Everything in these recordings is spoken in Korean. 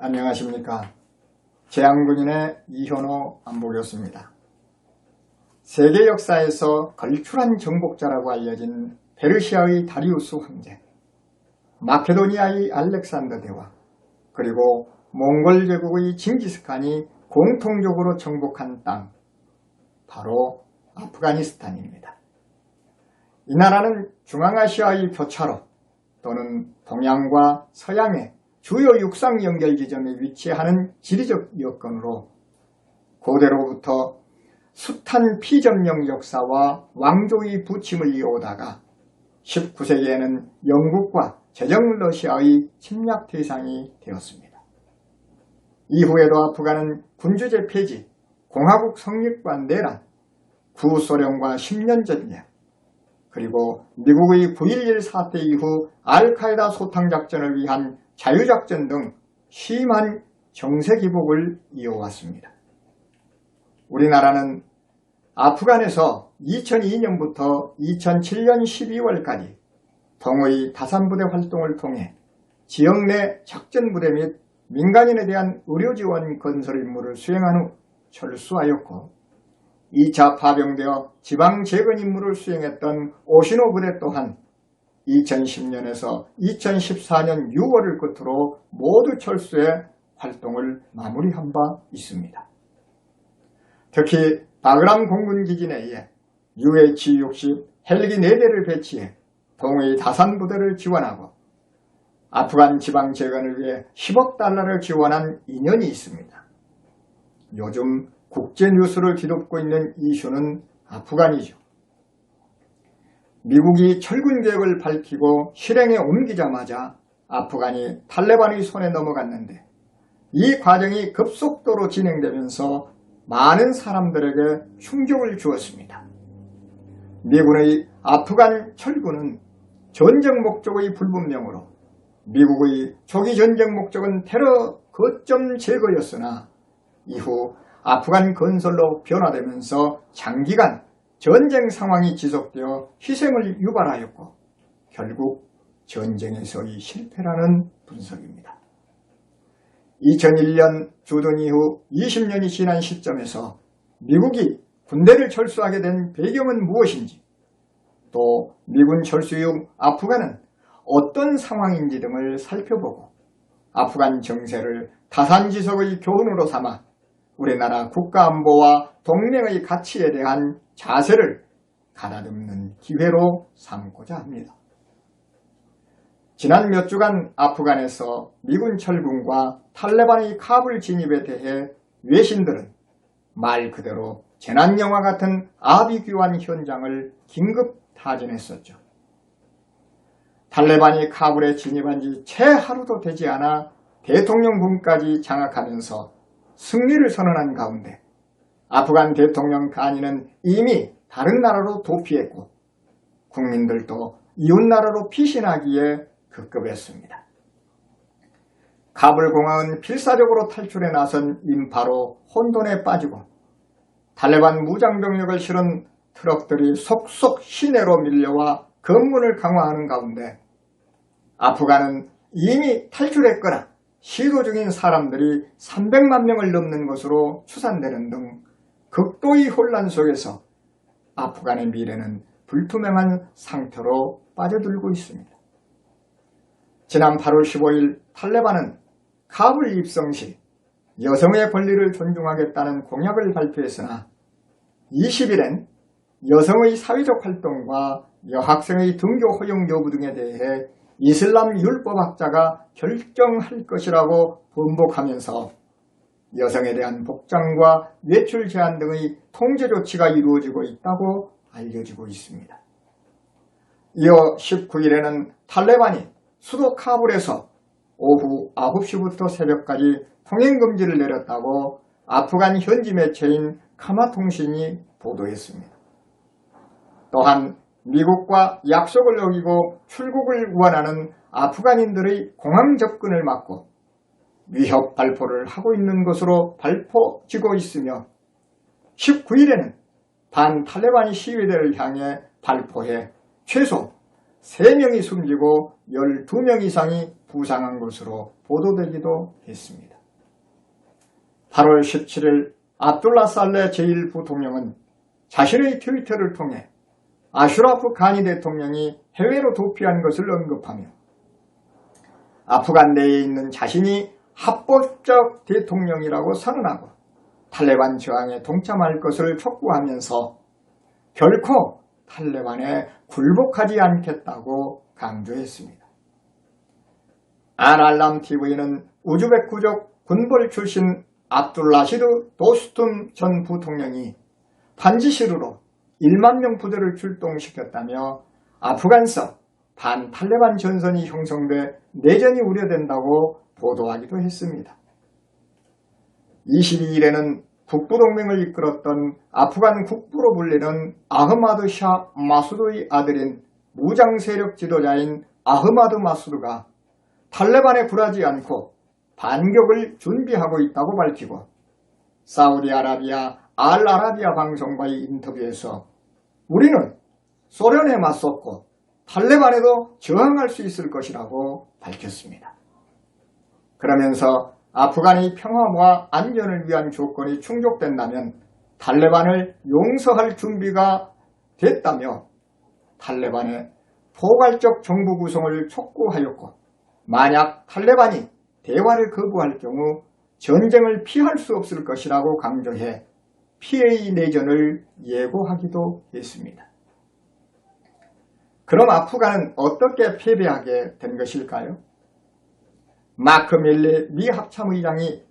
안녕하십니까. 재앙군인의 이현호 안보교수입니다. 세계 역사에서 걸출한 정복자라고 알려진 페르시아의 다리우스 황제, 마케도니아의 알렉산더 대왕, 그리고 몽골 제국의 징기스칸이 공통적으로 정복한 땅, 바로 아프가니스탄입니다. 이 나라는 중앙아시아의 교차로 또는 동양과 서양의 주요 육상 연결 지점에 위치하는 지리적 여건으로 고대로부터 숱한 피점령 역사와 왕조의 부침을 이어오다가 19세기에는 영국과 제정 러시아의 침략 대상이 되었습니다. 이후에도 아프간은 군주제 폐지, 공화국 성립과 내란, 구소련과 10년 전쟁, 그리고 미국의 9.11 사태 이후 알카에다 소탕작전을 위한 자유작전 등 심한 정세 기복을 이어왔습니다. 우리나라는 아프간에서 2002년부터 2007년 12월까지 동의 다산부대 활동을 통해 지역 내 작전부대 및 민간인에 대한 의료지원 건설 임무를 수행한 후 철수하였고 2차 파병되어 지방재건 임무를 수행했던 오시노 부대 또한 2010년에서 2014년 6월을 끝으로 모두 철수해 활동을 마무리한 바 있습니다. 특히 바그람 공군기지 내에 UH-60 헬기 4대를 배치해 동의 다산부대를 지원하고 아프간 지방재건을 위해 10억 달러를 지원한 인연이 있습니다. 요즘 국제뉴스를 뒤덮고 있는 이슈는 아프간이죠. 미국이 철군 계획을 밝히고 실행에 옮기자마자 아프간이 탈레반의 손에 넘어갔는데 이 과정이 급속도로 진행되면서 많은 사람들에게 충격을 주었습니다. 미군의 아프간 철군은 전쟁 목적의 불분명으로 미국의 초기 전쟁 목적은 테러 거점 제거였으나 이후 아프간 건설로 변화되면서 장기간 전쟁 상황이 지속되어 희생을 유발하였고 결국 전쟁에서의 실패라는 분석입니다. 2001년 주둔 이후 20년이 지난 시점에서 미국이 군대를 철수하게 된 배경은 무엇인지, 또 미군 철수 이후 아프간은 어떤 상황인지 등을 살펴보고 아프간 정세를 타산지석의 교훈으로 삼아 우리나라 국가안보와 동맹의 가치에 대한 자세를 가다듬는 기회로 삼고자 합니다. 지난 몇 주간 아프간에서 미군 철군과 탈레반의 카불 진입에 대해 외신들은 말 그대로 재난영화 같은 아비규환 현장을 긴급 타진했었죠. 탈레반이 카불에 진입한 지 채 하루도 되지 않아 대통령궁까지 장악하면서 승리를 선언한 가운데 아프간 대통령 가니는 이미 다른 나라로 도피했고 국민들도 이웃나라로 피신하기에 급급했습니다. 카불 공항은 필사적으로 탈출에 나선 인파로 혼돈에 빠지고 탈레반 무장병력을 실은 트럭들이 속속 시내로 밀려와 검문을 강화하는 가운데 아프간은 이미 탈출했거나 시도 중인 사람들이 300만 명을 넘는 것으로 추산되는 등 극도의 혼란 속에서 아프간의 미래는 불투명한 상태로 빠져들고 있습니다. 지난 8월 15일 탈레반은 카불 입성 시 여성의 권리를 존중하겠다는 공약을 발표했으나 20일엔 여성의 사회적 활동과 여학생의 등교 허용 여부 등에 대해 이슬람 율법학자가 결정할 것이라고 번복하면서 여성에 대한 복장과 외출 제한 등의 통제 조치가 이루어지고 있다고 알려지고 있습니다. 이어 19일에는 탈레반이 수도 카불에서 오후 9시부터 새벽까지 통행금지를 내렸다고 아프간 현지 매체인 카마통신이 보도했습니다. 또한 미국과 약속을 어기고 출국을 원하는 아프간인들의 공항 접근을 막고 위협 발포를 하고 있는 것으로 발표지고 있으며 19일에는 반탈레반 시위대를 향해 발포해 최소 3명이 숨지고 12명 이상이 부상한 것으로 보도되기도 했습니다. 8월 17일 압둘라 살레 제1부통령은 자신의 트위터를 통해 아슈라프 가니 대통령이 해외로 도피한 것을 언급하며 아프간 내에 있는 자신이 합법적 대통령이라고 선언하고 탈레반 저항에 동참할 것을 촉구하면서 결코 탈레반에 굴복하지 않겠다고 강조했습니다. 알-알람 TV는 우즈베크족 군벌 출신 압둘라시드 도스툼 전 부통령이 판지시르로 1만 명 부대를 출동시켰다며 아프간서 반탈레반 전선이 형성돼 내전이 우려된다고 보도하기도 했습니다. 22일에는 북부동맹을 이끌었던 아프간 국부로 불리는 아흐마드 샤 마수드의 아들인 무장세력 지도자인 아흐마드 마수드가 탈레반에 굴하지 않고 반격을 준비하고 있다고 밝히고 사우디아라비아 알-아라비아 방송과의 인터뷰에서 우리는 소련에 맞섰고 탈레반에도 저항할 수 있을 것이라고 밝혔습니다. 그러면서 아프간의 평화와 안전을 위한 조건이 충족된다면 탈레반을 용서할 준비가 됐다며 탈레반의 포괄적 정부 구성을 촉구하였고 만약 탈레반이 대화를 거부할 경우 전쟁을 피할 수 없을 것이라고 강조해 PA 내전을 예고하기도 했습니다. 그럼 아프간은 어떻게 패배하게 된 것일까요? 마크 밀리 미 합참의장이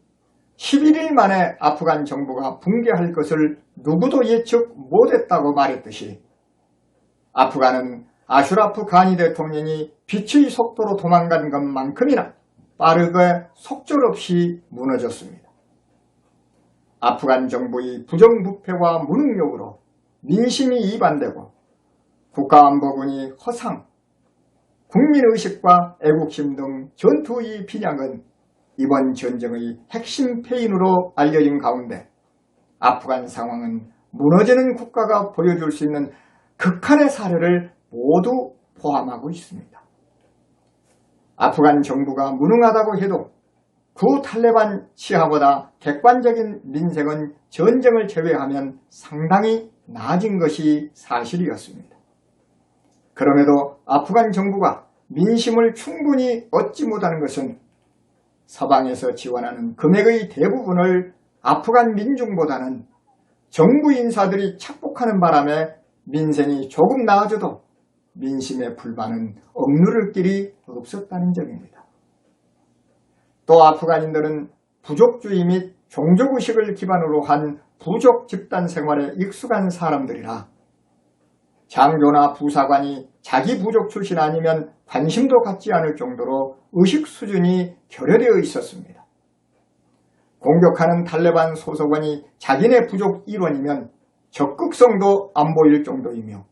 11일 만에 아프간 정부가 붕괴할 것을 누구도 예측 못했다고 말했듯이 아프간은 아슈라프 가니 대통령이 빛의 속도로 도망간 것만큼이나 빠르게 속절없이 무너졌습니다. 아프간 정부의 부정부패와 무능력으로 민심이 이반되고 국가안보군이 허상, 국민의식과 애국심 등 전투의 빈약은 이번 전쟁의 핵심 패인으로 알려진 가운데 아프간 상황은 무너지는 국가가 보여줄 수 있는 극한의 사례를 모두 포함하고 있습니다. 아프간 정부가 무능하다고 해도 구 탈레반 치하보다 객관적인 민생은 전쟁을 제외하면 상당히 나아진 것이 사실이었습니다. 그럼에도 아프간 정부가 민심을 충분히 얻지 못하는 것은 서방에서 지원하는 금액의 대부분을 아프간 민중보다는 정부 인사들이 착복하는 바람에 민생이 조금 나아져도 민심의 불만은 억누를 길이 없었다는 점입니다. 또 아프간인들은 부족주의 및 종족의식을 기반으로 한 부족 집단 생활에 익숙한 사람들이라 장교나 부사관이 자기 부족 출신 아니면 관심도 갖지 않을 정도로 의식 수준이 결여되어 있었습니다. 공격하는 탈레반 소속원이 자기네 부족 일원이면 적극성도 안 보일 정도이며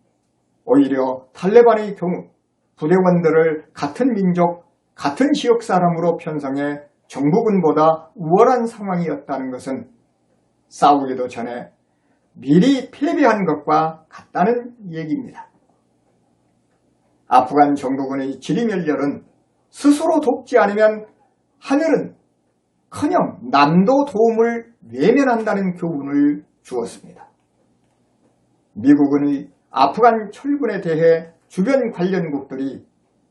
오히려 탈레반의 경우 부대원들을 같은 민족, 같은 지역 사람으로 편성해 정부군보다 우월한 상황이었다는 것은 싸우기도 전에 미리 패배한 것과 같다는 얘기입니다. 아프간 정부군의 지리멸렬은 스스로 돕지 않으면 하늘은 커녕 남도 도움을 외면한다는 교훈을 주었습니다. 미국의 아프간 철군에 대해 주변 관련국들이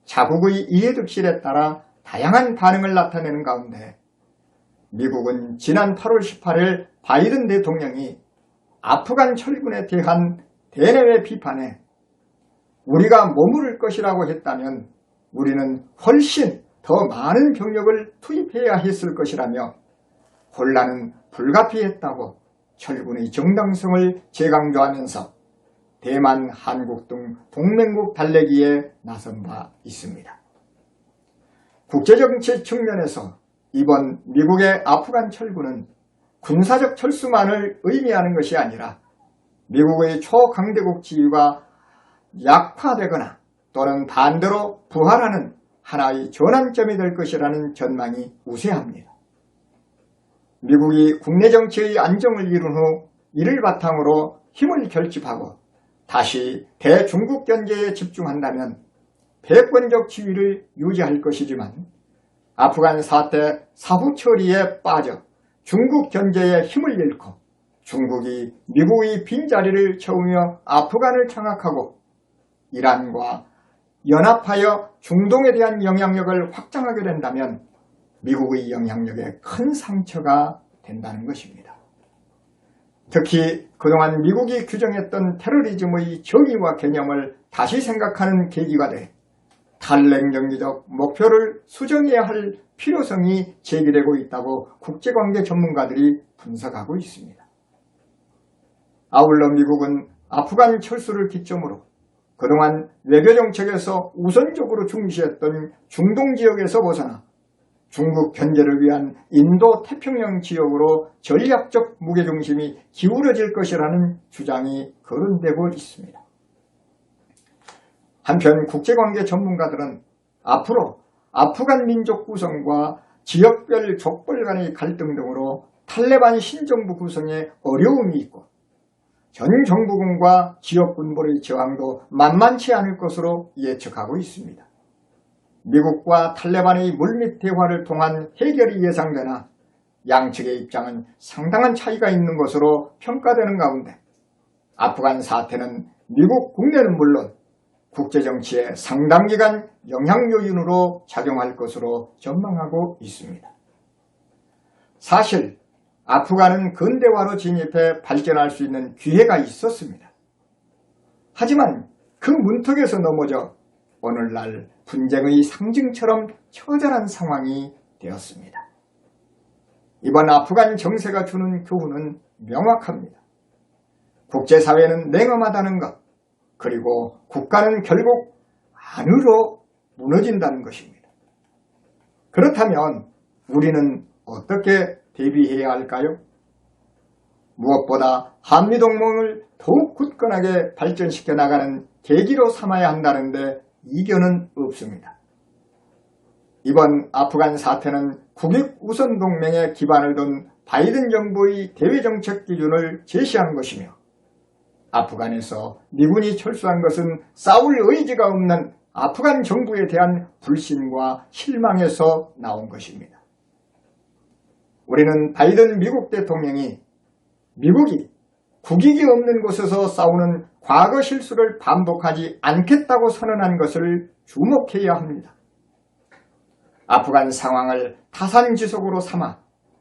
자국의 이해득실에 따라 다양한 반응을 나타내는 가운데 미국은 지난 8월 18일 바이든 대통령이 아프간 철군에 대한 대내외 비판에 우리가 머무를 것이라고 했다면 우리는 훨씬 더 많은 병력을 투입해야 했을 것이라며 혼란은 불가피했다고 철군의 정당성을 재강조하면서 대만, 한국 등 동맹국 달래기에 나선 바 있습니다. 국제정치 측면에서 이번 미국의 아프간 철군은 군사적 철수만을 의미하는 것이 아니라 미국의 초강대국 지위가 약화되거나 또는 반대로 부활하는 하나의 전환점이 될 것이라는 전망이 우세합니다. 미국이 국내 정치의 안정을 이룬 후 이를 바탕으로 힘을 결집하고 다시 대중국 견제에 집중한다면 패권적 지위를 유지할 것이지만 아프간 사태 사후 처리에 빠져 중국 견제에 힘을 잃고 중국이 미국의 빈자리를 채우며 아프간을 장악하고 이란과 연합하여 중동에 대한 영향력을 확장하게 된다면 미국의 영향력에 큰 상처가 된다는 것입니다. 특히 그동안 미국이 규정했던 테러리즘의 정의와 개념을 다시 생각하는 계기가 돼 탈냉정기적 목표를 수정해야 할 필요성이 제기되고 있다고 국제관계 전문가들이 분석하고 있습니다. 아울러 미국은 아프간 철수를 기점으로 그동안 외교정책에서 우선적으로 중시했던 중동 지역에서 벗어나 중국 견제를 위한 인도 태평양 지역으로 전략적 무게중심이 기울어질 것이라는 주장이 거론되고 있습니다. 한편 국제관계 전문가들은 앞으로 아프간 민족 구성과 지역별 족벌 간의 갈등 등으로 탈레반 신정부 구성에 어려움이 있고 전 정부군과 지역군부의 저항도 만만치 않을 것으로 예측하고 있습니다. 미국과 탈레반의 물밑 대화를 통한 해결이 예상되나 양측의 입장은 상당한 차이가 있는 것으로 평가되는 가운데 아프간 사태는 미국 국내는 물론 국제정치에 상당 기간 영향 요인으로 작용할 것으로 전망하고 있습니다. 사실 아프간은 근대화로 진입해 발전할 수 있는 기회가 있었습니다. 하지만 그 문턱에서 넘어져 오늘날 분쟁의 상징처럼 처절한 상황이 되었습니다. 이번 아프간 정세가 주는 교훈은 명확합니다. 국제사회는 냉엄하다는 것, 그리고 국가는 결국 안으로 무너진다는 것입니다. 그렇다면 우리는 어떻게 대비해야 할까요? 무엇보다 한미동맹을 더욱 굳건하게 발전시켜 나가는 계기로 삼아야 한다는데 이견은 없습니다. 이번 아프간 사태는 국익 우선 동맹에 기반을 둔 바이든 정부의 대외정책 기준을 제시한 것이며 아프간에서 미군이 철수한 것은 싸울 의지가 없는 아프간 정부에 대한 불신과 실망에서 나온 것입니다. 우리는 바이든 미국 대통령이 미국이 국익이 없는 곳에서 싸우는 과거 실수를 반복하지 않겠다고 선언한 것을 주목해야 합니다. 아프간 상황을 타산지석으로 삼아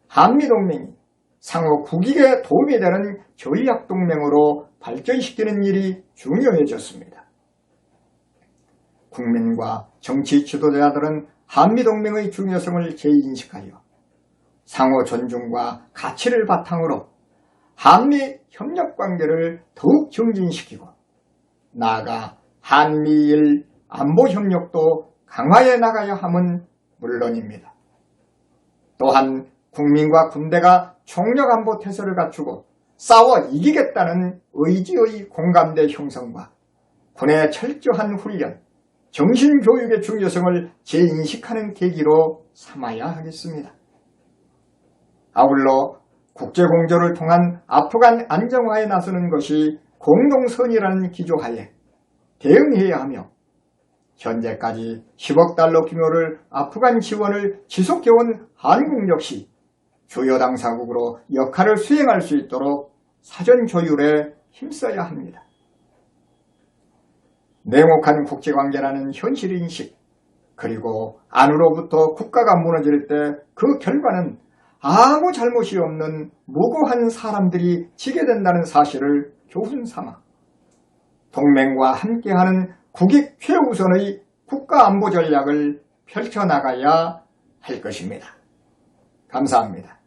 한미동맹이 상호 국익에 도움이 되는 전략동맹으로 발전시키는 일이 중요해졌습니다. 국민과 정치 지도자들은 한미동맹의 중요성을 재인식하여 상호 존중과 가치를 바탕으로 한미 협력관계를 더욱 정진시키고 나아가 한미일 안보협력도 강화해 나가야 함은 물론입니다. 또한 국민과 군대가 총력안보 태세를 갖추고 싸워 이기겠다는 의지의 공감대 형성과 군의 철저한 훈련, 정신교육의 중요성을 재인식하는 계기로 삼아야 하겠습니다. 아울러 국제공조를 통한 아프간 안정화에 나서는 것이 공동선이라는 기조하에 대응해야 하며 현재까지 10억 달러 규모를 아프간 지원을 지속해온 한국 역시 주요 당사국으로 역할을 수행할 수 있도록 사전 조율에 힘써야 합니다. 냉혹한 국제관계라는 현실인식, 그리고 안으로부터 국가가 무너질 때 그 결과는 아무 잘못이 없는 무고한 사람들이 지게 된다는 사실을 교훈 삼아 동맹과 함께하는 국익 최우선의 국가안보 전략을 펼쳐나가야 할 것입니다. 감사합니다.